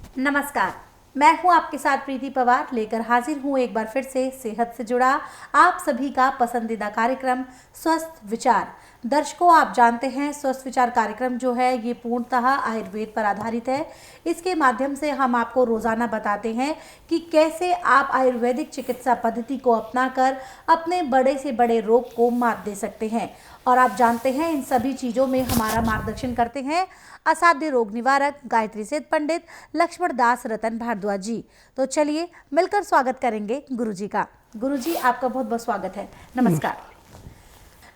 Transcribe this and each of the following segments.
नमस्कार। मैं हूं आपके साथ प्रीति पवार, लेकर हाजिर हूं एक बार फिर से सेहत से जुड़ा आप सभी का पसंदीदा कार्यक्रम स्वस्थ विचार। दर्शकों, आप जानते हैं स्वस्थ विचार कार्यक्रम जो है ये पूर्णतः आयुर्वेद पर आधारित है। इसके माध्यम से हम आपको रोजाना बताते हैं कि कैसे आप आयुर्वेदिक चिकित्सा पद्धति को अपनाकर अपने बड़े से बड़े रोग को मात दे सकते हैं। और आप जानते हैं इन सभी चीज़ों में हमारा मार्गदर्शन करते हैं असाध्य रोग निवारक गायत्री सिद्ध पंडित लक्ष्मण दास रतन भारद्वाज जी। तो चलिए मिलकर स्वागत करेंगे गुरुजी का। गुरुजी, आपका बहुत बहुत स्वागत है। नमस्कार।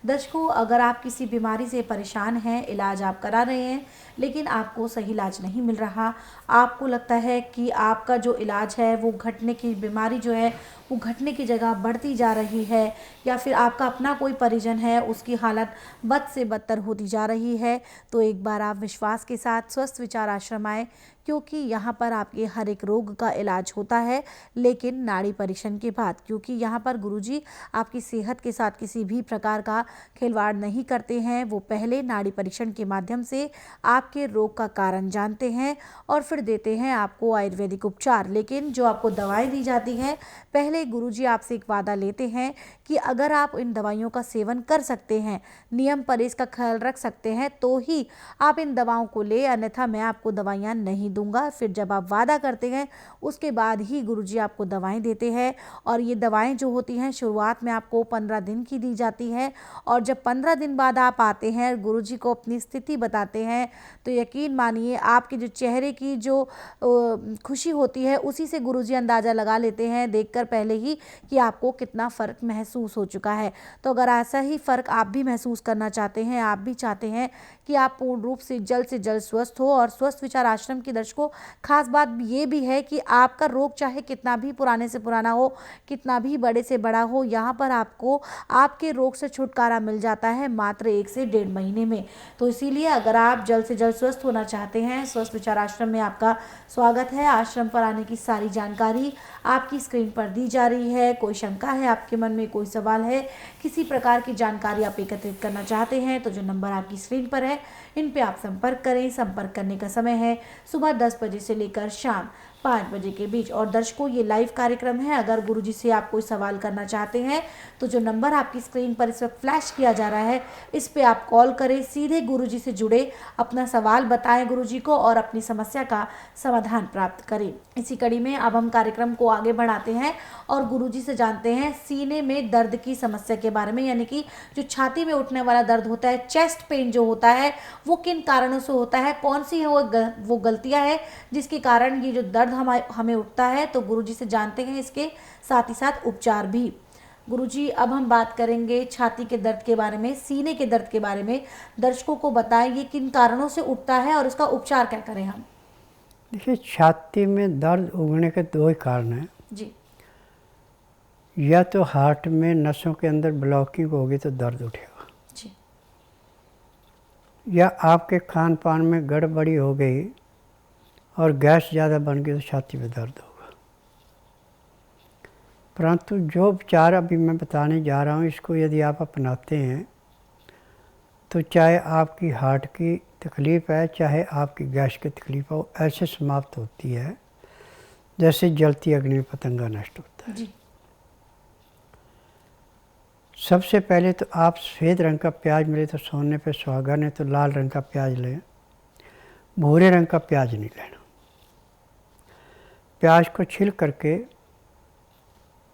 दर्शकों, अगर आप किसी बीमारी से परेशान हैं, इलाज आप करा रहे हैं लेकिन आपको सही इलाज नहीं मिल रहा, आपको लगता है कि आपका जो इलाज है वो घटने की बीमारी जो है वो घटने की जगह बढ़ती जा रही है, या फिर आपका अपना कोई परिजन है उसकी हालत बद से बदतर होती जा रही है, तो एक बार आप विश्वास के साथ स्वस्थ विचार आश्रम आए, क्योंकि यहाँ पर आपके हर एक रोग का इलाज होता है, लेकिन नाड़ी परीक्षण के बाद। क्योंकि यहाँ पर गुरुजी आपकी सेहत के साथ किसी भी प्रकार का खिलवाड़ नहीं करते हैं। वो पहले नाड़ी परीक्षण के माध्यम से आपके रोग का कारण जानते हैं और फिर देते हैं आपको आयुर्वेदिक उपचार। लेकिन जो आपको दवाएं दी जाती हैं, पहले गुरुजी आपसे एक वादा लेते हैं कि अगर आप इन दवाइयों का सेवन कर सकते हैं, नियम पर इसका ख्याल रख सकते हैं, तो ही आप इन दवाओं को ले, अन्यथा मैं आपको दवाइयाँ नहीं दूंगा। फिर जब आप वादा करते हैं उसके बाद ही गुरुजी आपको दवाएं देते हैं। और ये दवाएं जो होती हैं शुरुआत में आपको 15 दिन की दी जाती है, और जब 15 दिन बाद आप आते हैं गुरुजी को अपनी स्थिति बताते हैं, तो यकीन मानिए आपके जो चेहरे की जो खुशी होती है उसी से गुरुजी अंदाज़ा लगा लेते हैं देखकर पहले ही कि आपको कितना फ़र्क महसूस हो चुका है। तो अगर ऐसा ही फ़र्क आप भी महसूस करना चाहते हैं, आप भी चाहते हैं कि आप पूर्ण रूप से जल्द स्वस्थ हो, और स्वस्थ विचार आश्रम के दर्शकों, खास बात ये भी है कि आपका रोग चाहे कितना भी पुराने से पुराना हो, कितना भी बड़े से बड़ा हो, यहाँ पर आपको आपके रोग से छुटकारा मिल जाता है मात्र 1 से 1.5 महीने में। तो इसीलिए अगर आप जल्द से जल्द स्वस्थ होना चाहते हैं, स्वस्थ विचार आश्रम में आपका स्वागत है। आश्रम पर आने की सारी जानकारी आपकी स्क्रीन पर दी जा रही है। कोई शंका है आपके मन में, कोई सवाल है, किसी प्रकार की जानकारी आप एकत्रित करना चाहते हैं, तो जो नंबर आपकी स्क्रीन पर है इन पे आप संपर्क करें। संपर्क करने का समय है सुबह 10 बजे से लेकर शाम 5 बजे के बीच। और दर्शकों, ये लाइव कार्यक्रम है। अगर गुरुजी से आप कोई सवाल करना चाहते हैं तो जो नंबर आपकी स्क्रीन पर इस वक्त फ्लैश किया जा रहा है, इस पे आप कॉल करें, सीधे गुरुजी से जुड़े, अपना सवाल बताएं गुरुजी को और अपनी समस्या का समाधान प्राप्त करें। इसी कड़ी में अब हम कार्यक्रम को आगे बढ़ाते हैं और गुरुजी से जानते हैं सीने में दर्द की समस्या के बारे में, यानी कि जो छाती में उठने वाला दर्द होता है, चेस्ट पेन जो होता है, वो किन कारणों से होता है, कौन सी है वो गलतियां हैं जिसके कारण ये जो दर्द हमें उठता है। तो गुरुजी से जानते हैं इसके साथ ही साथ उपचार भी। गुरुजी, अब हम बात करेंगे छाती के दर्द के बारे में, सीने के दर्द के बारे में। दर्शकों को बताएं ये किन कारणों से उठता है और इसका उपचार क्या करें हम। देखिए, छाती में दर्द उगने के 2 ही कारण हैं जी। या तो हार्ट में नसों के अंदर ब्लॉकिंग होगी तो दर्द उठेगा जी। या आपके खान पान में गड़बड़ी हो गई और गैस ज़्यादा बन गई तो छाती में दर्द होगा। परंतु जो उपचार अभी मैं बताने जा रहा हूँ, इसको यदि आप अपनाते हैं तो चाहे आपकी हार्ट की तकलीफ़ है, चाहे आपकी गैस की तकलीफ़ हो, ऐसे समाप्त होती है जैसे जलती अग्नि में पतंगा नष्ट होता है। जी। सबसे पहले तो आप सफ़ेद रंग का प्याज मिले तो सोने पे सुहागा, नहीं तो लाल रंग का प्याज लें। भूरे रंग का प्याज नहीं लेना। प्याज को छिल करके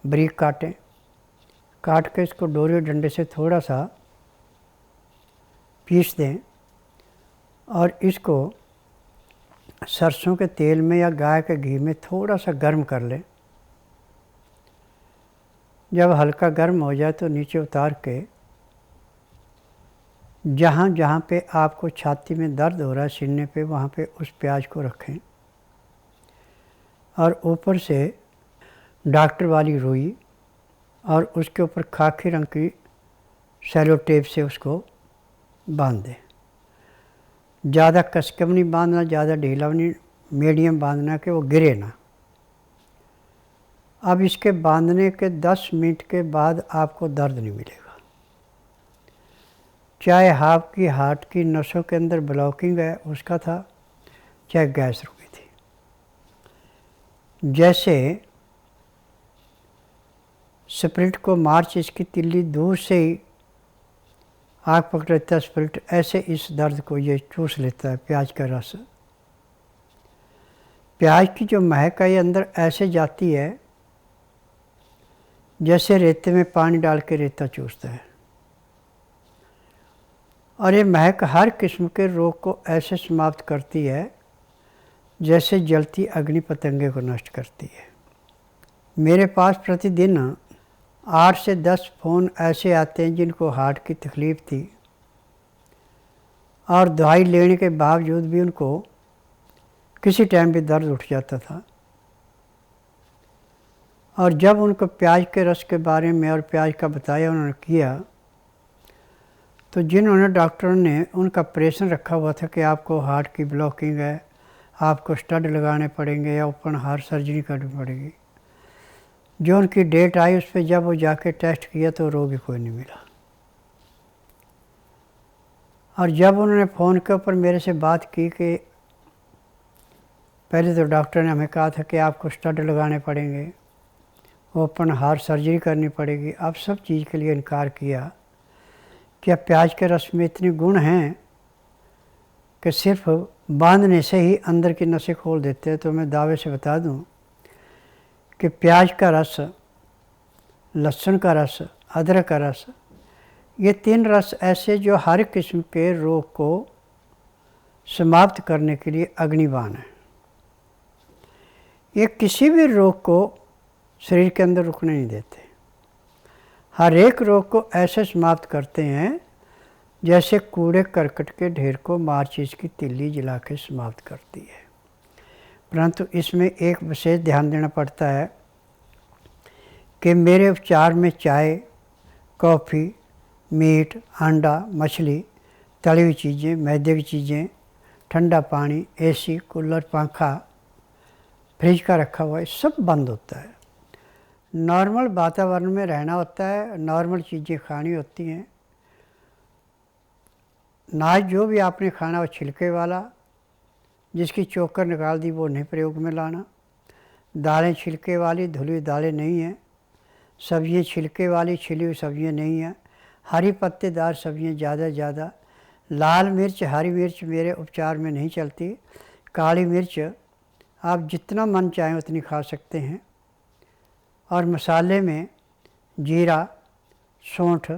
बारीक काटें, काट के इसको डोरी और डंडे से थोड़ा सा पीस दें और इसको सरसों के तेल में या गाय के घी में थोड़ा सा गर्म कर लें। जब हल्का गर्म हो जाए तो नीचे उतार के जहाँ जहाँ पे आपको छाती में दर्द हो रहा है सीने पे, वहाँ पे उस प्याज को रखें और ऊपर से डॉक्टर वाली रुई और उसके ऊपर खाकी रंग की सेलो टेप से उसको बांध दें। ज़्यादा कसके भी नहीं बांधना, ज़्यादा ढीला भी नहीं, मीडियम बांधना कि वो गिरे ना। अब इसके बांधने के 10 मिनट के बाद आपको दर्द नहीं मिलेगा। चाहे आपकी हार्ट की नसों के अंदर ब्लॉकिंग है उसका था, चाहे गैस रुकी थी। जैसे स्प्रिट को मार्च इसकी तिल्ली दूर से ही आग पकड़ लेता है स्प्रिट, ऐसे इस दर्द को ये चूस लेता है प्याज का रस। प्याज की जो महक है ये अंदर ऐसे जाती है जैसे रेते में पानी डाल के रेता चूसता है, और ये महक हर किस्म के रोग को ऐसे समाप्त करती है जैसे जलती अग्नि पतंगे को नष्ट करती है। मेरे पास प्रतिदिन 8 से 10 फ़ोन ऐसे आते हैं जिनको हार्ट की तकलीफ़ थी और दवाई लेने के बावजूद भी उनको किसी टाइम भी दर्द उठ जाता था। और जब उनको प्याज के रस के बारे में और प्याज का बताया उन्होंने किया, तो जिन्होंने डॉक्टरों ने उनका ऑपरेशन रखा हुआ था कि आपको हार्ट की ब्लॉकिंग है, आपको स्टड लगाने पड़ेंगे या ओपन हार्ट सर्जरी करनी पड़ेगी, जो उनकी डेट आई उस पर जब वो जाके टेस्ट किया तो रोगी कोई नहीं मिला। और जब उन्होंने फ़ोन के ऊपर मेरे से बात की कि पहले तो डॉक्टर ने हमें कहा था कि आपको स्टड लगाने पड़ेंगे, ओपन हार्ट सर्जरी करनी पड़ेगी, अब सब चीज़ के लिए इनकार किया। क्या प्याज के रस में इतने गुण हैं कि सिर्फ बांधने से ही अंदर की नसें खोल देते हैं। तो मैं दावे से बता दूं कि प्याज का रस, लहसुन का रस, अदरक का रस, ये 3 रस ऐसे जो हर किस्म के रोग को समाप्त करने के लिए अग्निबाण है। ये किसी भी रोग को शरीर के अंदर रुकने नहीं देते, हर एक रोग को ऐसे समाप्त करते हैं जैसे कूड़े करकट के ढेर को माचिस की तिल्ली जला के समाप्त करती है। परंतु इसमें एक विशेष ध्यान देना पड़ता है कि मेरे उपचार में चाय, कॉफ़ी, मीट, अंडा, मछली, तली हुई चीज़ें, मैदे की चीज़ें, ठंडा पानी, एसी, कूलर, पंखा, फ्रिज का रखा हुआ है, सब बंद होता है। नॉर्मल वातावरण में रहना होता है, नॉर्मल चीज़ें खानी होती हैं। अनाज जो भी आपने खाना वो छिलके वाला, जिसकी चोकर निकाल दी वो नहीं प्रयोग में लाना। दालें छिलके वाली, धुली हुई दालें नहीं हैं। सब्जियां छिलके वाली, छिली हुई सब्जियां नहीं हैं। हरी पत्तेदार सब्जियां ज़्यादा। लाल मिर्च, हरी मिर्च मेरे उपचार में नहीं चलती। काली मिर्च आप जितना मन चाहें उतनी खा सकते हैं। और मसाले में जीरा, सौंठ,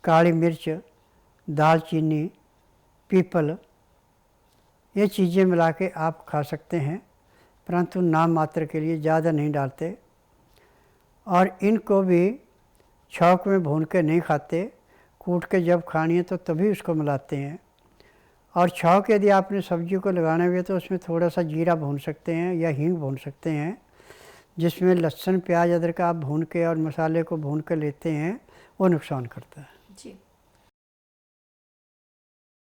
काली मिर्च, दालचीनी, पीपल, ये चीज़ें मिला के आप खा सकते हैं, परंतु नाम मात्र के लिए ज़्यादा नहीं डालते। और इनको भी छौंक में भून के नहीं खाते, कूट के जब खानी है तो तभी उसको मिलाते हैं। और छौंक यदि आपने सब्जी को लगाना हुआ तो उसमें थोड़ा सा जीरा भून सकते हैं या हींग भून सकते हैं, जिसमें लहसुन, प्याज, अदरक आप भून के और मसाले को भून के लेते हैं, वो नुकसान करता है। जी।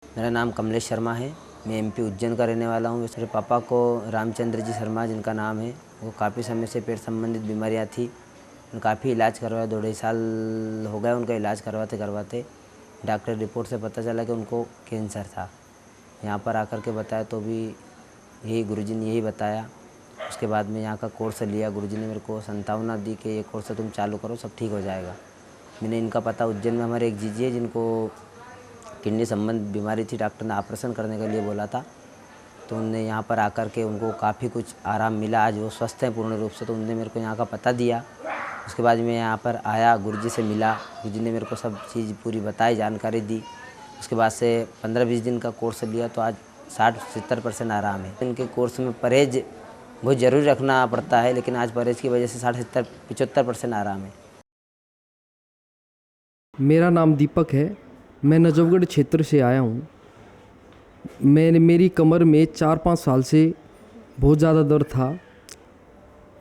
मेरा नाम कमलेश शर्मा है। मैं एमपी उज्जैन का रहने वाला हूँ। मेरे पापा को रामचंद्र जी शर्मा जिनका नाम है, वो काफ़ी समय से पेट संबंधित बीमारियाँ थी। काफ़ी इलाज करवाया, 2-2.5 साल हो गए उनका इलाज करवाते। डॉक्टर रिपोर्ट से पता चला कि उनको कैंसर था। यहाँ पर आकर के बताया तो भी यही गुरुजी ने यही बताया। उसके बाद में यहाँ का कोर्स लिया। गुरुजी ने मेरे को संभावना दी कि ये कोर्स तुम चालू करो, सब ठीक हो जाएगा। मैंने इनका पता उज्जैन में हमारे एक जीजी है जिनको किडनी संबंधित बीमारी थी, डॉक्टर ने ऑपरेशन करने के लिए बोला था, तो उनने यहाँ पर आकर के उनको काफ़ी कुछ आराम मिला। आज वो स्वस्थ हैं पूर्ण रूप से। तो उनने मेरे को यहाँ का पता दिया। उसके बाद मैं यहाँ पर आया, गुरुजी से मिला। गुरुजी ने मेरे को सब चीज़ पूरी बताई, जानकारी दी। उसके बाद से 15-20 दिन का कोर्स लिया तो आज 60-70% आराम है। इनके कोर्स में परहेज बहुत ज़रूरी रखना पड़ता है, लेकिन आज परहेज की वजह से 60-70-75% आराम है। मेरा नाम दीपक है। मैं नजफगढ़ क्षेत्र से आया हूँ। मेरी कमर में 4-5 साल से बहुत ज़्यादा दर्द था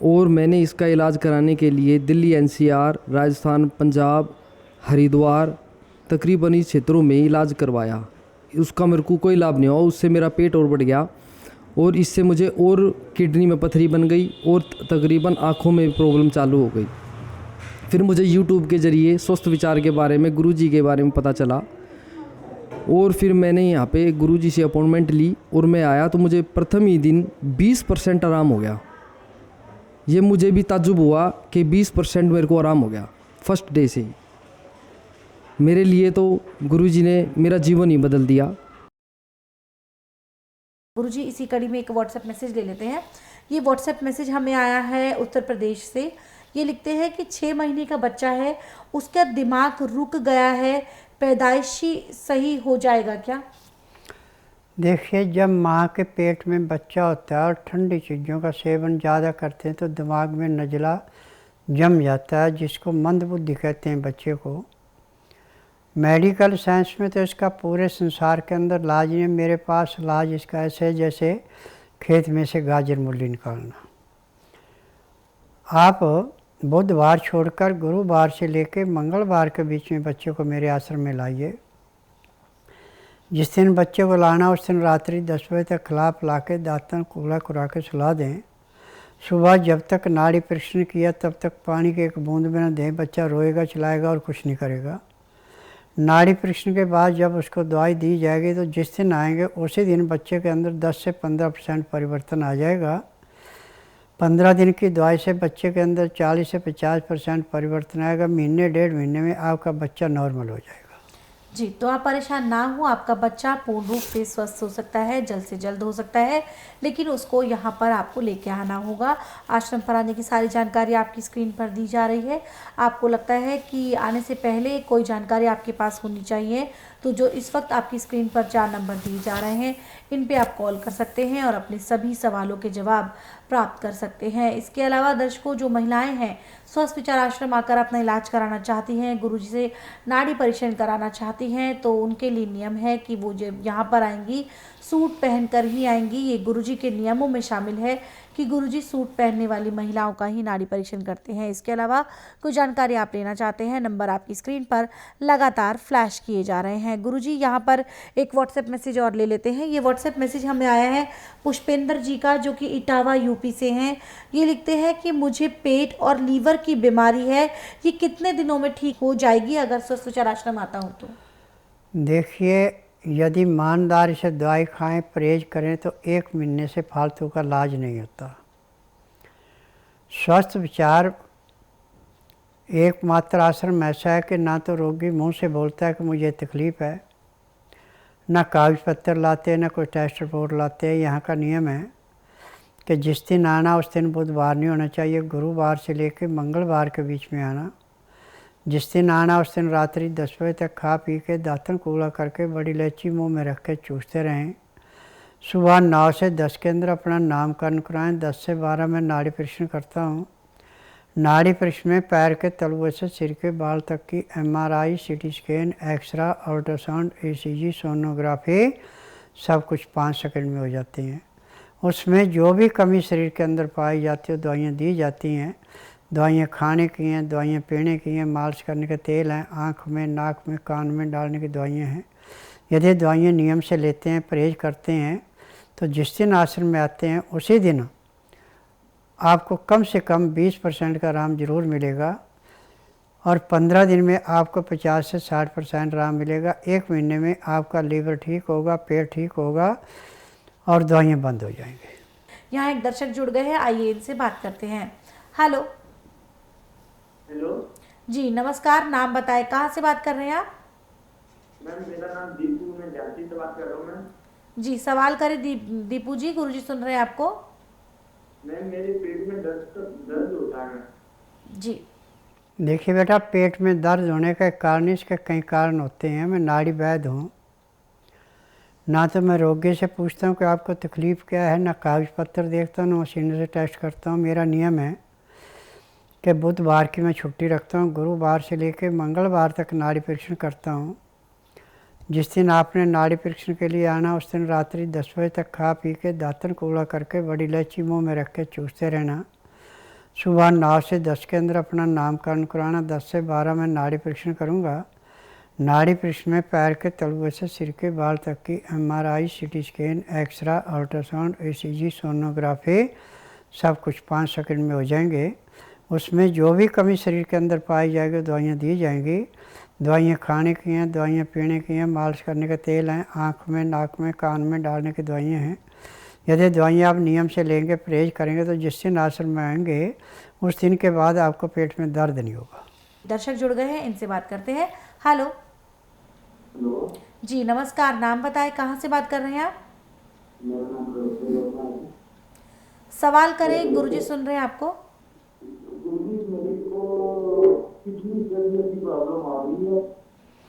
और मैंने इसका इलाज कराने के लिए दिल्ली, NCR, राजस्थान, पंजाब, हरिद्वार, तकरीबन इस क्षेत्रों में इलाज करवाया। उसका मेरे को कोई लाभ नहीं हुआ। उससे मेरा पेट और बढ़ गया और इससे मुझे और किडनी में पथरी बन गई और तकरीबन आँखों में प्रॉब्लम चालू हो गई। फिर मुझे YouTube के ज़रिए स्वस्थ विचार के बारे में, गुरुजी के बारे में पता चला और फिर मैंने यहाँ पे गुरुजी से अपॉइंटमेंट ली और मैं आया तो मुझे प्रथम ही दिन 20% आराम हो गया। ये मुझे भी ताज्जुब हुआ कि 20% मेरे को आराम हो गया फर्स्ट डे से ही। मेरे लिए तो गुरुजी ने मेरा जीवन ही बदल दिया। गुरुजी, इसी कड़ी में एक व्हाट्सएप मैसेज ले लेते हैं। ये व्हाट्सएप मैसेज हमें आया है उत्तर प्रदेश से। ये लिखते हैं कि 6 महीने का बच्चा है, उसका दिमाग रुक गया है, पैदाइशी सही हो जाएगा क्या? देखिए, जब माँ के पेट में बच्चा होता है और ठंडी चीज़ों का सेवन ज़्यादा करते हैं तो दिमाग में नज़ला जम जाता है, जिसको मंदबुद्धि कहते हैं बच्चे को। मेडिकल साइंस में तो इसका पूरे संसार के अंदर इलाज नहीं है। मेरे पास इलाज इसका ऐसे है जैसे खेत में से गाजर मूली निकालना। आप बुधवार छोड़कर गुरुवार से लेकर मंगलवार के बीच में बच्चे को मेरे आश्रम में लाइए। जिस दिन बच्चे को लाना उस दिन रात्रि 10 बजे तक खिला पिला के दातन कूला कुरा के सुला दें। सुबह जब तक नाड़ी परीक्षण किया तब तक पानी के एक बूंद भी न दें। बच्चा रोएगा, चिल्लाएगा और कुछ नहीं करेगा। नाड़ी परीक्षण के बाद जब उसको दवाई दी जाएगी तो जिस दिन आएंगे उसी दिन बच्चे के अंदर 10 से 15% परिवर्तन आ जाएगा। 15 दिन की दवाई से बच्चे के अंदर 40 से 50% परिवर्तन आएगा। महीने 1.5 महीने में आपका बच्चा नॉर्मल हो जाएगा। जी, तो आप परेशान ना हो, आपका बच्चा पूर्ण रूप से स्वस्थ हो सकता है, जल्द से जल्द हो सकता है, लेकिन उसको यहाँ पर आपको लेके आना होगा। आश्रम पर आने की सारी जानकारी आपकी स्क्रीन पर दी जा रही है। आपको लगता है कि आने से पहले कोई जानकारी आपके पास होनी चाहिए, तो जो इस वक्त आपकी स्क्रीन पर 4 नंबर दिए जा रहे हैं, इन पे आप कॉल कर सकते हैं और अपने सभी सवालों के जवाब प्राप्त कर सकते हैं। इसके अलावा दर्शकों, जो महिलाएं हैं स्वस्थ विचार आश्रम आकर अपना इलाज कराना चाहती हैं, गुरुजी से नाड़ी परीक्षण कराना चाहती हैं, तो उनके लिए नियम है कि वो जब यहाँ पर आएंगी सूट पहनकर ही आएंगी। ये गुरुजी के नियमों में शामिल है कि गुरुजी सूट पहनने वाली महिलाओं का ही नाड़ी परीक्षण करते हैं। इसके अलावा कोई जानकारी आप लेना चाहते हैं, नंबर आपकी स्क्रीन पर लगातार फ्लैश किए जा रहे हैं। गुरुजी, यहाँ पर एक व्हाट्सएप मैसेज और ले लेते हैं। ये व्हाट्सएप मैसेज हमें आया है पुष्पेंद्र जी का, जो कि इटावा यूपी से हैं। ये लिखते हैं कि मुझे पेट और लीवर की बीमारी है, ये कितने दिनों में ठीक हो जाएगी अगर स्वस्थ विचार आश्रम आता हूँ तो? देखिए, यदि ईमानदारी से दवाई खाएं, परहेज करें तो 1 महीने से फालतू का इलाज नहीं होता। स्वस्थ विचार एकमात्र आश्रम ऐसा है कि ना तो रोगी मुंह से बोलता है कि मुझे तकलीफ़ है, ना कागज पत्तर लाते, ना कोई टेस्ट रिपोर्ट लाते। यहाँ का नियम है कि जिस दिन आना उस दिन बुधवार नहीं होना चाहिए, गुरुवार से लेकर मंगलवार के बीच में आना। जिस दिन आना उस दिन रात्रि 10 बजे तक खा पी के दातन कूला करके बड़ी इलायची मुंह में रख के चूसते रहें। सुबह 9 से 10 के अंदर अपना नामकरण कराएं। 10 से 12 में नाड़ी परीक्षण करता हूँ। नाड़ी परीक्षण में पैर के तलुए से सिर के बाल तक की MRI, CT scan, X-ray, ultrasound, ECG, sonography सब कुछ 5 सेकंड में हो जाती हैं। उसमें जो भी कमी शरीर के अंदर पाई जाती है दवाइयाँ दी जाती हैं। दवाइयाँ खाने की हैं, दवाइयाँ पीने की हैं, मालिश करने के तेल हैं, आँख में, नाक में, कान में डालने की दवाइयाँ हैं। यदि दवाइयाँ नियम से लेते हैं, परहेज करते हैं, तो जिस दिन आश्रम में आते हैं उसी दिन आपको कम से कम 20% का आराम ज़रूर मिलेगा और 15 दिन में आपको 50 से 60% आराम मिलेगा। 1 महीने में आपका लीवर ठीक होगा, पेट ठीक होगा और दवाइयाँ बंद हो जाएंगी। यहाँ एक दर्शक जुड़ गए हैं, आइए इनसे बात करते हैं। हेलो। हेलो जी नमस्कार, नाम बताएं, कहाँ से बात कर रहे हैं आप? मैम, मेरा नाम दीपू, मैं झांसी से बात कर रहा हूँ। मैम जी सवाल करें दीपू जी, गुरुजी सुन रहे हैं आपको। मैम, मेरे पेट में दर्द होता है। जी देखिए बेटा, पेट में दर्द होने का कारण, इसके कई कारण होते हैं। मैं नाड़ी वैद्य हूँ, ना तो मैं रोगी से पूछता हूँ कि आपको तकलीफ़ क्या है, ना कागज पत्तर देखता हूँ, ना मशीन से टेस्ट करता हूँ। मेरा नियम है कि बुधवार की मैं छुट्टी रखता हूँ, गुरुवार से लेकर मंगलवार तक नाड़ी परीक्षण करता हूँ। जिस दिन आपने नाड़ी परीक्षण के लिए आना उस दिन रात्रि 10 बजे तक खा पी के दातन कूड़ा करके बड़ी इलायची मुँह में रख के चूसते रहना। सुबह 9 से 10 के अंदर अपना नामकरण कराना। 10 से 12 में नाड़ी परीक्षण करूँगा। नाड़ी परीक्षण में पैर के तलुए से सिर के बाल तक की MRI, CT scan, X-ray, ultrasound, ECG, sonography सब कुछ 5 सेकंड में हो जाएंगे। उसमें जो भी कमी शरीर के अंदर पाई जाएगी दवाइयाँ दी जाएंगी। दवाइयाँ खाने की हैं, दवाइयाँ पीने की हैं, मालिश करने के तेल हैं, आँख में, नाक में, कान में डालने की दवाइयाँ हैं। यदि दवाइयाँ आप नियम से लेंगे, परहेज करेंगे, तो जिस दिन आश्रम में आएंगे उस दिन के बाद आपको पेट में दर्द नहीं होगा। दर्शक जुड़ गए हैं, इनसे बात करते हैं। हेलो हेलो, जी, नमस्कार। नाम बताएं, कहाँ से बात कर रहे हैं आप? मेरा नाम रविंद्र है। सवाल करें, गुरुजी सुन रहे हैं आपको। गुरुजी, मेरे को किडनी फेलियर की प्रॉब्लम आ रही है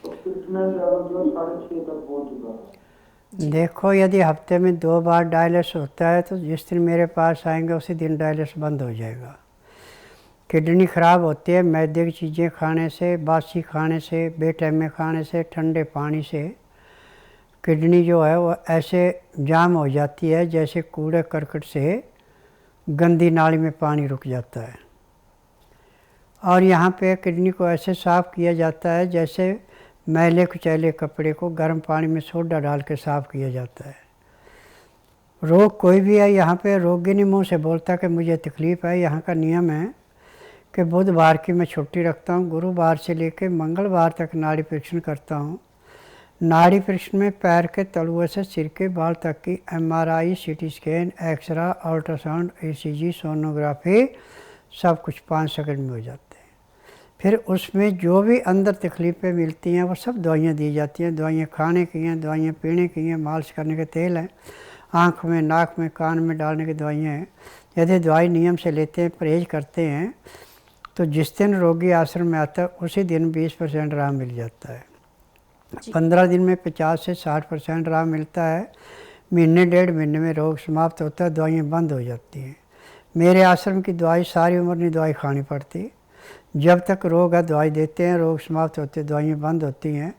और ट्रीटमेंट लेवल जो 6.5 तक पहुंच चुका है। देखो, यदि हफ्ते में 2 बार डायलिसिस होता है तो जिस दिन मेरे पास आएंगे उसी दिन डायलिसिस बंद हो जाएगा। किडनी ख़राब होती है मैदे की चीज़ें खाने से, बासी खाने से, बेटाइम में खाने से, ठंडे पानी से। किडनी जो है वो ऐसे जाम हो जाती है जैसे कूड़े करकट से गंदी नाली में पानी रुक जाता है। और यहाँ पे किडनी को ऐसे साफ़ किया जाता है जैसे मैले कुचैले कपड़े को गर्म पानी में सोडा डाल के साफ़ किया जाता है। रोग कोई भी है, यहाँ पे रोगी नहीं मुँह से बोलता कि मुझे तकलीफ़ है। यहाँ का नियम है कि बुधवार की मैं छुट्टी रखता हूँ, गुरुवार से लेकर मंगलवार तक नाड़ी परीक्षण करता हूँ। नाड़ी परीक्षण में पैर के तलुए से सिर के बाल तक की MRI, CT scan, X-ray, ultrasound, ECG, sonography सब कुछ 5 सेकंड में हो जाते हैं। फिर उसमें जो भी अंदर तकलीफ़ें मिलती हैं वो सब दवाइयाँ दी जाती हैं। दवाइयाँ खाने की हैं, दवाइयाँ पीने की हैं, मालिश करने के तेल हैं, आँख में, नाक में, कान में डालने की दवाइयाँ हैं। यदि दवाई नियम से लेते हैं, परहेज करते हैं, तो जिस दिन रोगी आश्रम में आता है उसी दिन 20% आराम मिल जाता है। 15 दिन में 50 से 60% आराम मिलता है। महीने 1.5 महीने में रोग समाप्त होता है, दवाइयाँ बंद हो जाती हैं। मेरे आश्रम की दवाई सारी उम्र नहीं दवाई खानी पड़ती। जब तक रोग है दवाई देते हैं, रोग समाप्त होते हैं, दवाइयाँ बंद होती हैं।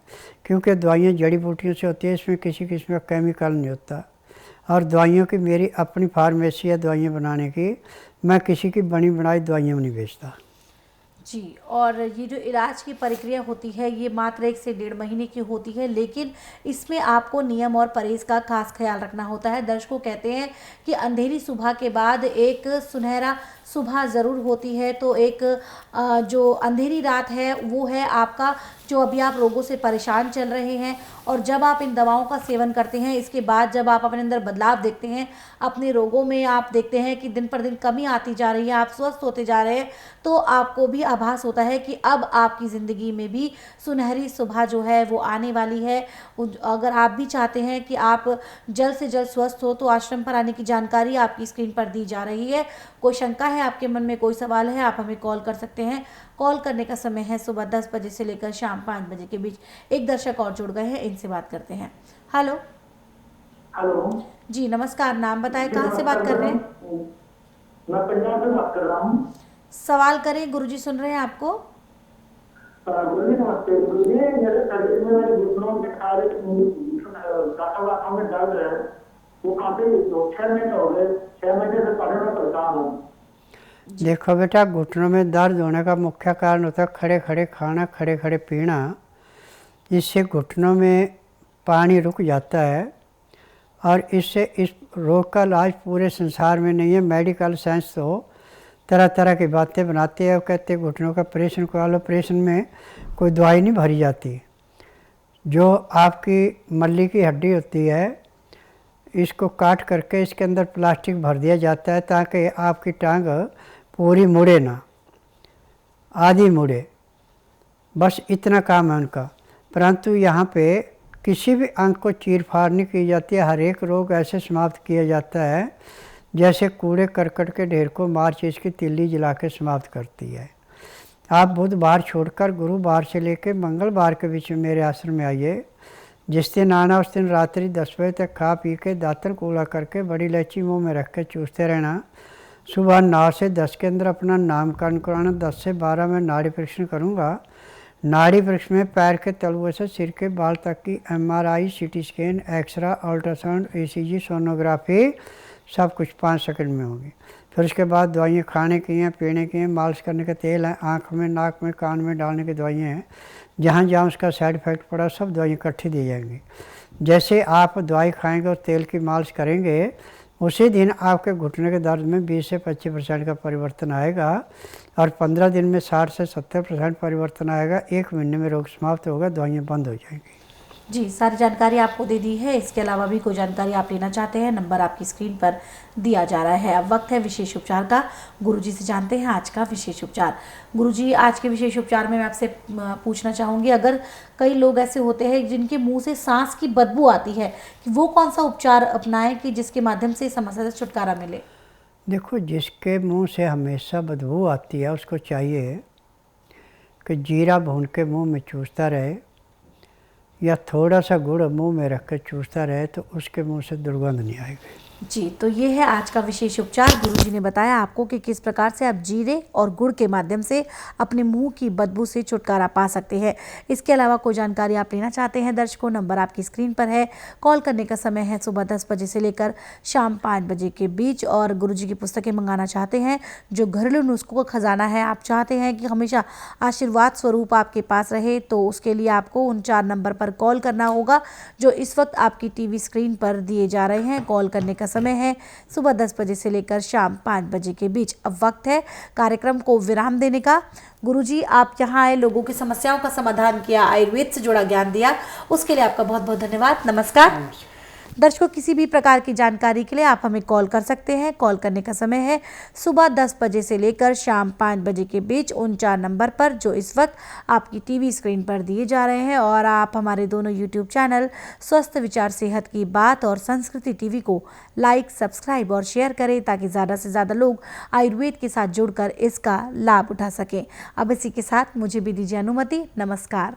क्योंकि दवाइयाँ जड़ी बूटियों से होती है, इसमें किसी किस्म का केमिकल नहीं होता। और दवाइयों की मेरी अपनी फार्मेसी है दवाइयाँ बनाने की, मैं किसी की बनी बनाई दवाइयाँ नहीं बेचता। जी, और ये जो इलाज की प्रक्रिया होती है ये मात्र 1 से 1.5 महीने की होती है, लेकिन इसमें आपको नियम और परहेज का खास ख्याल रखना होता है। दर्शकों कहते हैं कि अंधेरी सुबह के बाद एक सुनहरा सुबह ज़रूर होती है। तो एक जो अंधेरी रात है वो है आपका, जो अभी आप रोगों से परेशान चल रहे हैं। और जब आप इन दवाओं का सेवन करते हैं, इसके बाद जब आप अपने अंदर बदलाव देखते हैं, अपने रोगों में आप देखते हैं कि दिन पर दिन कमी आती जा रही है, आप स्वस्थ होते जा रहे हैं, तो आपको भी आभास होता है कि अब आपकी ज़िंदगी में भी सुनहरी सुबह जो है वो आने वाली है। अगर आप भी चाहते हैं कि आप जल्द से जल्द स्वस्थ हो, तो आश्रम पर आने की जानकारी आपकी स्क्रीन पर दी जा रही है। कोई शंका है आपके मन में, कोई सवाल है, आप हमें कॉल कर सकते हैं। कॉल करने का समय है सुबह 10 बजे से लेकर शाम 5 बजे के बीच। एक दर्शक और जुड़ गए हैं, इनसे बात करते हैं। हेलो हेलो जी, नमस्कार। नाम बताएं, कहाँ से बात कर रहे हैं? मैं पंजाब से बात कर रहा हूँ। सवाल करें, गुरुजी सुन रहे हैं आपको। गुरुजी नमस्ते। गुरुजी, मेरे शरीर में मेरे घुटनों में गांठों में दर्द है, वो काफी 6 महीने हो गए। 6 महीने से पहले मैं परेशान हूँ। देखो बेटा, घुटनों में दर्द होने का मुख्य कारण होता है खड़े खड़े खाना, खड़े खड़े पीना। इससे घुटनों में पानी रुक जाता है और इससे इस रोग का इलाज पूरे संसार में नहीं है। मेडिकल साइंस तो तरह तरह की बातें बनाते हैं और कहते हैं घुटनों का ऑपरेशन करा लो। ऑपरेशन में कोई दवाई नहीं भरी जाती। जो आपकी मल्ली की हड्डी होती है, इसको काट करके इसके अंदर प्लास्टिक भर दिया जाता है ताकि आपकी टांग पूरी मुड़े ना, आधी मुड़े, बस इतना काम है उनका। परंतु यहाँ पे किसी भी अंग को चीर फाड़ नहीं की जाती है। हर एक रोग ऐसे समाप्त किया जाता है जैसे कूड़े करकट के ढेर को माचिस की तिल्ली जला के समाप्त करती है। आप बुधवार छोड़कर गुरुवार से लेकर मंगलवार के बीच में मेरे आश्रम में आइए। जिस दिन आना उस दिन रात्रि 10 बजे तक खा पी के दातन कूड़ा करके बड़ी इलायची मुँह में रख के चूसते रहना। सुबह 9 से 10 के अंदर अपना नामकरण कराना। 10 से 12 में नाड़ी परीक्षण करूँगा। नाड़ी परीक्षण में पैर के तलुए से सिर के बाल तक की MRI, CT scan, X-ray, ultrasound, ECG, sonography सब कुछ 5 सेकंड में होगी। फिर उसके बाद दवाइयाँ खाने की हैं, पीने की हैं, मालिश करने का तेल है, आँख में, नाक में, कान में डालने की दवाइयाँ हैं। जहाँ जहाँ उसका साइड इफ़ेक्ट पड़ा सब दवाइयाँ इकट्ठी दी जाएंगी। जैसे आप दवाई खाएंगे और तेल की मालिश करेंगे, उसी दिन आपके घुटने के दर्द में 20 से 25% का परिवर्तन आएगा और 15 दिन में 60 से 70% परिवर्तन आएगा। 1 महीने में रोग समाप्त होगा, दवाइयाँ बंद हो जाएंगी। जी, सारी जानकारी आपको दे दी है। इसके अलावा भी कोई जानकारी आप लेना चाहते हैं, नंबर आपकी स्क्रीन पर दिया जा रहा है। अब वक्त है विशेष उपचार का। गुरुजी से जानते हैं आज का विशेष उपचार। गुरुजी, आज के विशेष उपचार में मैं आपसे पूछना चाहूँगी, अगर कई लोग ऐसे होते हैं जिनके मुंह से सांस की बदबू आती है, कि वो कौन सा उपचार अपनाएं कि जिसके माध्यम से इस समस्या से छुटकारा मिले? देखो, जिसके मुंह से हमेशा बदबू आती है उसको चाहिए कि जीरा भून के मुंह में चूसता रहे या थोड़ा सा गुड़ मुंह में रख कर चूसता रहे, तो उसके मुंह से दुर्गंध नहीं आएगी। जी, तो ये है आज का विशेष उपचार। गुरुजी ने बताया आपको कि किस प्रकार से आप जीरे और गुड़ के माध्यम से अपने मुंह की बदबू से छुटकारा पा सकते हैं। इसके अलावा कोई जानकारी आप लेना चाहते हैं दर्शकों, नंबर आपकी स्क्रीन पर है। कॉल करने का समय है सुबह 10 बजे से लेकर शाम 5 बजे के बीच। और गुरुजी की पुस्तकें मंगाना चाहते हैं, जो घरेलू नुस्खों का खजाना है, आप चाहते हैं कि हमेशा आशीर्वाद स्वरूप आपके पास रहे, तो उसके लिए आपको उन 4 नंबर पर कॉल करना होगा जो इस वक्त आपकी टीवी स्क्रीन पर दिए जा रहे हैं। कॉल करने का समय है सुबह 10 बजे से लेकर शाम 5 बजे के बीच। अब वक्त है कार्यक्रम को विराम देने का। गुरुजी, आप यहाँ आए, लोगों की समस्याओं का समाधान किया, आयुर्वेद से जुड़ा ज्ञान दिया, उसके लिए आपका बहुत बहुत धन्यवाद। नमस्कार। दर्शकों, किसी भी प्रकार की जानकारी के लिए आप हमें कॉल कर सकते हैं। कॉल करने का समय है सुबह 10 बजे से लेकर शाम 5 बजे के बीच उन 4 नंबर पर जो इस वक्त आपकी टीवी स्क्रीन पर दिए जा रहे हैं। और आप हमारे दोनों यूट्यूब चैनल स्वस्थ विचार सेहत की बात और संस्कृति टीवी को लाइक, सब्सक्राइब और शेयर करें, ताकि ज़्यादा से ज़्यादा लोग आयुर्वेद के साथ जुड़कर इसका लाभ उठा सकें। अब इसी के साथ मुझे भी दीजिए अनुमति। नमस्कार।